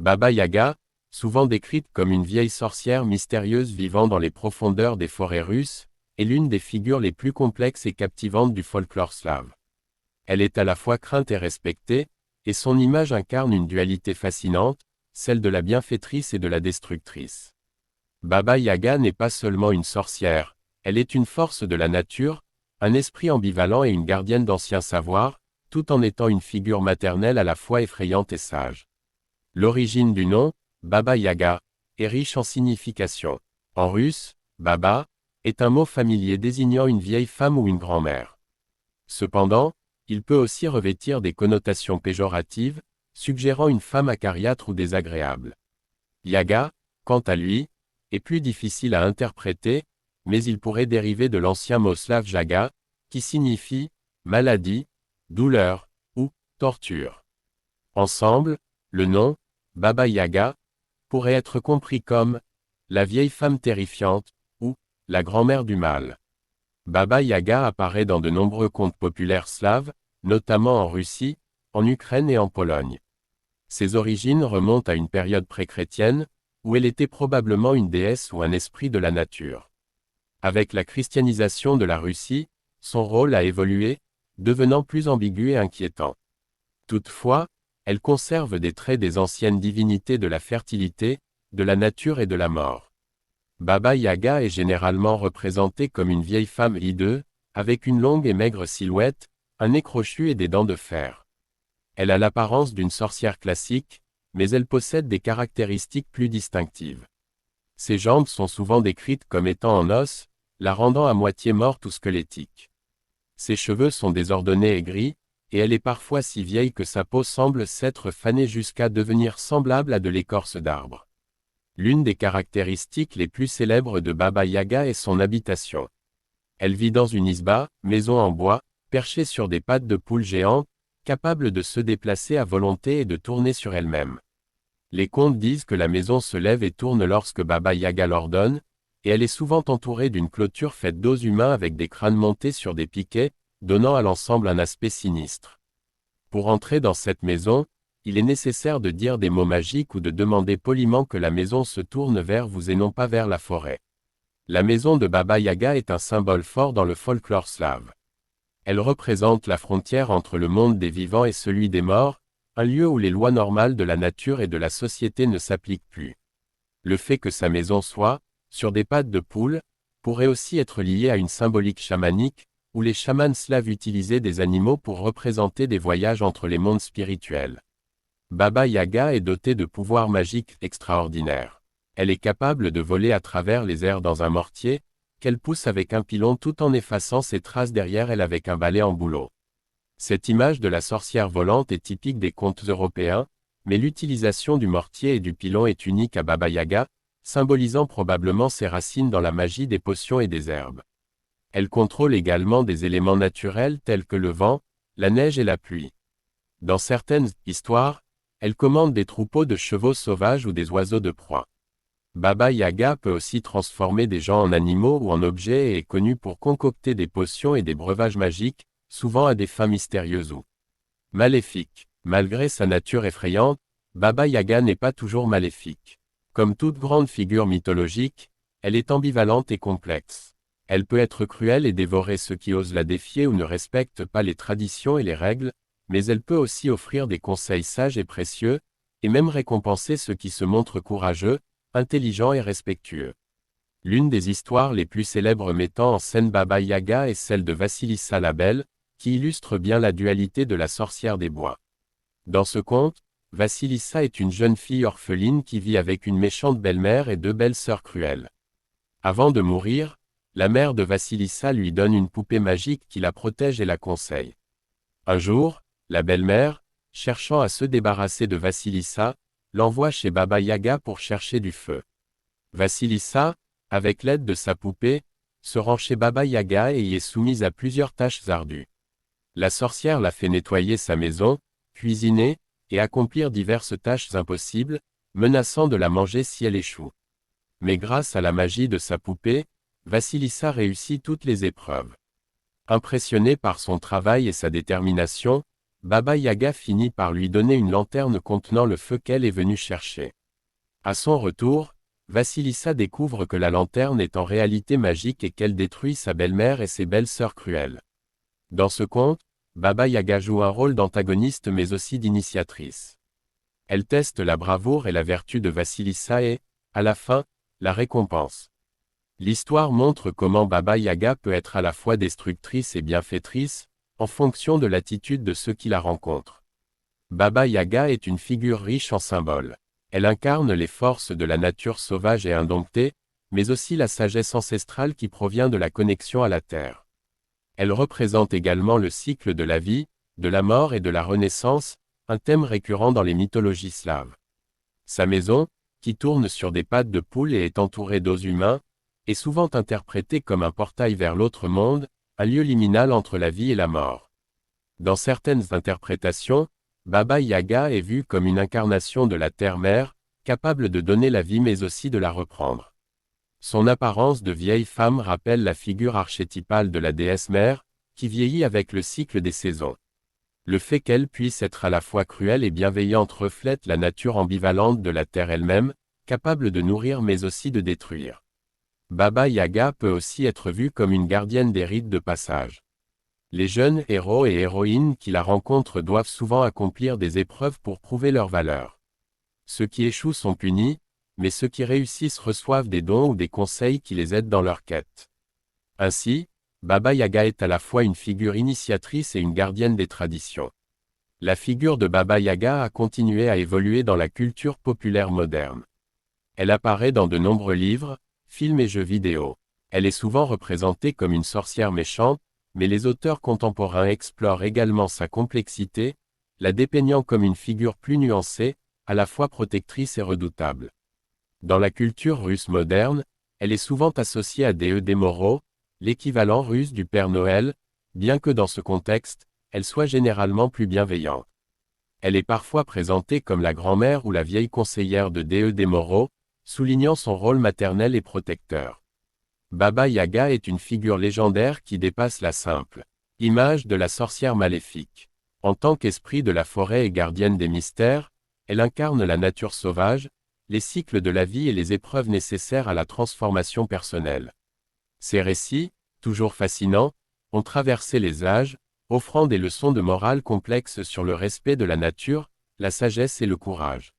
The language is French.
Baba Yaga, souvent décrite comme une vieille sorcière mystérieuse vivant dans les profondeurs des forêts russes, est l'une des figures les plus complexes et captivantes du folklore slave. Elle est à la fois crainte et respectée, et son image incarne une dualité fascinante, celle de la bienfaitrice et de la destructrice. Baba Yaga n'est pas seulement une sorcière, elle est une force de la nature, un esprit ambivalent et une gardienne d'anciens savoirs, tout en étant une figure maternelle à la fois effrayante et sage. L'origine du nom, Baba Yaga, est riche en signification. En russe, Baba est un mot familier désignant une vieille femme ou une grand-mère. Cependant, il peut aussi revêtir des connotations péjoratives, suggérant une femme acariâtre ou désagréable. Yaga, quant à lui, est plus difficile à interpréter, mais il pourrait dériver de l'ancien mot slave jaga, qui signifie maladie, douleur ou torture. Ensemble, le nom, Baba Yaga, pourrait être compris comme la vieille femme terrifiante ou la grand-mère du mal. Baba Yaga apparaît dans de nombreux contes populaires slaves, notamment en Russie, en Ukraine et en Pologne. Ses origines remontent à une période pré-chrétienne, où elle était probablement une déesse ou un esprit de la nature. Avec la christianisation de la Russie, son rôle a évolué, devenant plus ambigu et inquiétant. Toutefois, elle conserve des traits des anciennes divinités de la fertilité, de la nature et de la mort. Baba Yaga est généralement représentée comme une vieille femme hideuse, avec une longue et maigre silhouette, un nez crochu et des dents de fer. Elle a l'apparence d'une sorcière classique, mais elle possède des caractéristiques plus distinctives. Ses jambes sont souvent décrites comme étant en os, la rendant à moitié morte ou squelettique. Ses cheveux sont désordonnés et gris, et elle est parfois si vieille que sa peau semble s'être fanée jusqu'à devenir semblable à de l'écorce d'arbre. L'une des caractéristiques les plus célèbres de Baba Yaga est son habitation. Elle vit dans une isba, maison en bois, perchée sur des pattes de poule géantes, capable de se déplacer à volonté et de tourner sur elle-même. Les contes disent que la maison se lève et tourne lorsque Baba Yaga l'ordonne, et elle est souvent entourée d'une clôture faite d'os humains avec des crânes montés sur des piquets, donnant à l'ensemble un aspect sinistre. Pour entrer dans cette maison, il est nécessaire de dire des mots magiques ou de demander poliment que la maison se tourne vers vous et non pas vers la forêt. La maison de Baba Yaga est un symbole fort dans le folklore slave. Elle représente la frontière entre le monde des vivants et celui des morts, un lieu où les lois normales de la nature et de la société ne s'appliquent plus. Le fait que sa maison soit, sur des pattes de poule, pourrait aussi être lié à une symbolique chamanique, où les chamans slaves utilisaient des animaux pour représenter des voyages entre les mondes spirituels. Baba Yaga est dotée de pouvoirs magiques extraordinaires. Elle est capable de voler à travers les airs dans un mortier, qu'elle pousse avec un pilon tout en effaçant ses traces derrière elle avec un balai en bouleau. Cette image de la sorcière volante est typique des contes européens, mais l'utilisation du mortier et du pilon est unique à Baba Yaga, symbolisant probablement ses racines dans la magie des potions et des herbes. Elle contrôle également des éléments naturels tels que le vent, la neige et la pluie. Dans certaines histoires, elle commande des troupeaux de chevaux sauvages ou des oiseaux de proie. Baba Yaga peut aussi transformer des gens en animaux ou en objets et est connue pour concocter des potions et des breuvages magiques, souvent à des fins mystérieuses ou maléfiques. Malgré sa nature effrayante, Baba Yaga n'est pas toujours maléfique. Comme toute grande figure mythologique, elle est ambivalente et complexe. Elle peut être cruelle et dévorer ceux qui osent la défier ou ne respectent pas les traditions et les règles, mais elle peut aussi offrir des conseils sages et précieux, et même récompenser ceux qui se montrent courageux, intelligents et respectueux. L'une des histoires les plus célèbres mettant en scène Baba Yaga est celle de Vassilissa la Belle, qui illustre bien la dualité de la sorcière des bois. Dans ce conte, Vassilissa est une jeune fille orpheline qui vit avec une méchante belle-mère et deux belles sœurs cruelles. Avant de mourir, la mère de Vassilissa lui donne une poupée magique qui la protège et la conseille. Un jour, la belle-mère, cherchant à se débarrasser de Vassilissa, l'envoie chez Baba Yaga pour chercher du feu. Vassilissa, avec l'aide de sa poupée, se rend chez Baba Yaga et y est soumise à plusieurs tâches ardues. La sorcière la fait nettoyer sa maison, cuisiner, et accomplir diverses tâches impossibles, menaçant de la manger si elle échoue. Mais grâce à la magie de sa poupée, Vassilissa réussit toutes les épreuves. Impressionnée par son travail et sa détermination, Baba Yaga finit par lui donner une lanterne contenant le feu qu'elle est venue chercher. À son retour, Vassilissa découvre que la lanterne est en réalité magique et qu'elle détruit sa belle-mère et ses belles-sœurs cruelles. Dans ce conte, Baba Yaga joue un rôle d'antagoniste mais aussi d'initiatrice. Elle teste la bravoure et la vertu de Vassilissa et, à la fin, la récompense. L'histoire montre comment Baba Yaga peut être à la fois destructrice et bienfaitrice, en fonction de l'attitude de ceux qui la rencontrent. Baba Yaga est une figure riche en symboles. Elle incarne les forces de la nature sauvage et indomptée, mais aussi la sagesse ancestrale qui provient de la connexion à la terre. Elle représente également le cycle de la vie, de la mort et de la renaissance, un thème récurrent dans les mythologies slaves. Sa maison, qui tourne sur des pattes de poule et est entourée d'os humains, est souvent interprétée comme un portail vers l'autre monde, un lieu liminal entre la vie et la mort. Dans certaines interprétations, Baba Yaga est vue comme une incarnation de la terre-mère, capable de donner la vie mais aussi de la reprendre. Son apparence de vieille femme rappelle la figure archétypale de la déesse mère, qui vieillit avec le cycle des saisons. Le fait qu'elle puisse être à la fois cruelle et bienveillante reflète la nature ambivalente de la terre elle-même, capable de nourrir mais aussi de détruire. Baba Yaga peut aussi être vue comme une gardienne des rites de passage. Les jeunes héros et héroïnes qui la rencontrent doivent souvent accomplir des épreuves pour prouver leur valeur. Ceux qui échouent sont punis, mais ceux qui réussissent reçoivent des dons ou des conseils qui les aident dans leur quête. Ainsi, Baba Yaga est à la fois une figure initiatrice et une gardienne des traditions. La figure de Baba Yaga a continué à évoluer dans la culture populaire moderne. Elle apparaît dans de nombreux livres, films et jeux vidéo. Elle est souvent représentée comme une sorcière méchante, mais les auteurs contemporains explorent également sa complexité, la dépeignant comme une figure plus nuancée, à la fois protectrice et redoutable. Dans la culture russe moderne, elle est souvent associée à Déu des Moraux, l'équivalent russe du Père Noël, bien que dans ce contexte, elle soit généralement plus bienveillante. Elle est parfois présentée comme la grand-mère ou la vieille conseillère de Déu des Moraux, soulignant son rôle maternel et protecteur. Baba Yaga est une figure légendaire qui dépasse la simple image de la sorcière maléfique. En tant qu'esprit de la forêt et gardienne des mystères, elle incarne la nature sauvage, les cycles de la vie et les épreuves nécessaires à la transformation personnelle. Ces récits, toujours fascinants, ont traversé les âges, offrant des leçons de morale complexes sur le respect de la nature, la sagesse et le courage.